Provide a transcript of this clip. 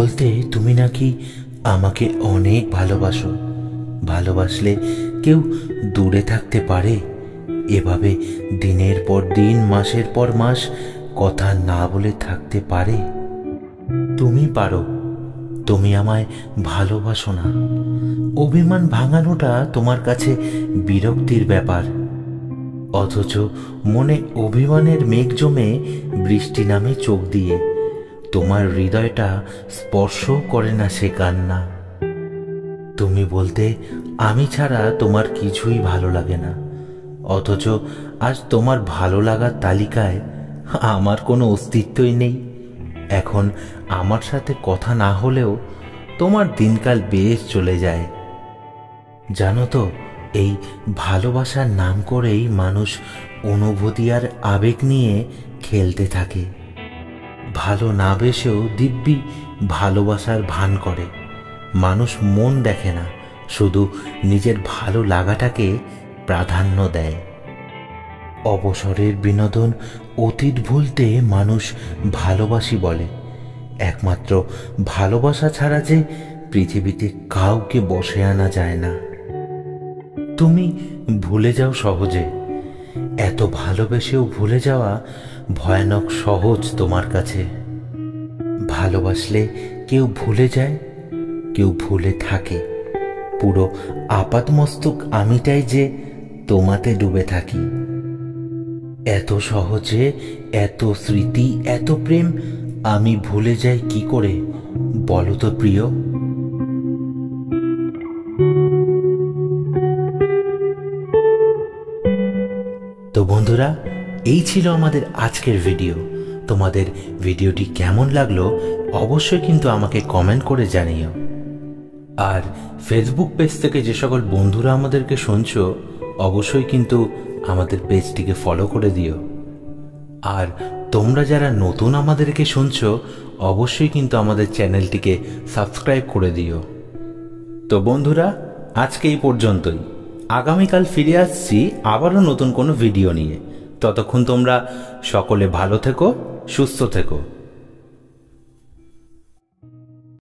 বলতে তুমি নাকি আমাকে অনেক ভালোবাসো। ভালোবাসলে কেউ দূরে থাকতে পারে? এভাবে দিনের পর দিন, মাসের পর মাস কথা না বলে থাকতে পারে? তুমি পারো। তুমি আমায় ভালোবাসো না। অভিমান ভাঙানোটা তোমার কাছে বিরক্তির ব্যাপার, অথচ মনে অভিমানের মেঘ জমে বৃষ্টি নামে চোখ দিয়ে। তোমার হৃদয়টা স্পর্শও করে না সে কান্না। তুমি বলতে আমি ছাড়া তোমার কিছুই ভালো লাগে না, অথচ আজ তোমার ভালো লাগার তালিকায় আমার কোনো অস্তিত্বই নেই। এখন আমার সাথে কথা না হলেও তোমার দিনকাল বেশ চলে যায়। জানো তো, এই ভালোবাসার নাম করেই মানুষ অনুভূতি আর আবেগ নিয়ে খেলতে থাকে। ভালো না বেসেও দিব্যি ভালোবাসার ভান করে। মানুষ মন দেখে না, শুধু নিজের ভালো লাগাটাকে প্রাধান্য দেয়। অবসরের বিনোদন, অতীত ভুলতে মানুষ ভালোবাসি বলে। একমাত্র ভালোবাসা ছাড়া যে পৃথিবীতে কাউকে বসে আনা যায় না। তুমি ভুলে যাও সহজে। এত ভালোবেসেও ভুলে যাওয়া ভয়ানক সহজ তোমার কাছে। ভালোবাসলে কেউ ভুলে যায়, কেউ ভুলে থাকে। পুরো আপাতমস্তক আমিটাই যে তোমাতে ডুবে থাকি। এত সহজে এত স্মৃতি, এত প্রেম আমি ভুলে যাই কি করে বলো তো প্রিয়? তো বন্ধুরা, এই ছিল আমাদের আজকের ভিডিও। তোমাদের ভিডিওটি কেমন লাগলো অবশ্যই কিন্তু আমাকে কমেন্ট করে জানিও। আর ফেসবুক পেজ থেকে যে সকল বন্ধুরা আমাদেরকে শুনছো, অবশ্যই কিন্তু আমাদের পেজটিকে ফলো করে দিও। আর তোমরা যারা নতুন আমাদেরকে শুনছো, অবশ্যই কিন্তু আমাদের চ্যানেলটিকে সাবস্ক্রাইব করে দিও। তো বন্ধুরা, আজকে এই পর্যন্তই। আগামীকাল ফিরে আসছি আবারও নতুন কোনো ভিডিও নিয়ে। ততক্ষণ তোমরা সকলে ভালো থেকো, সুস্থ থেকো।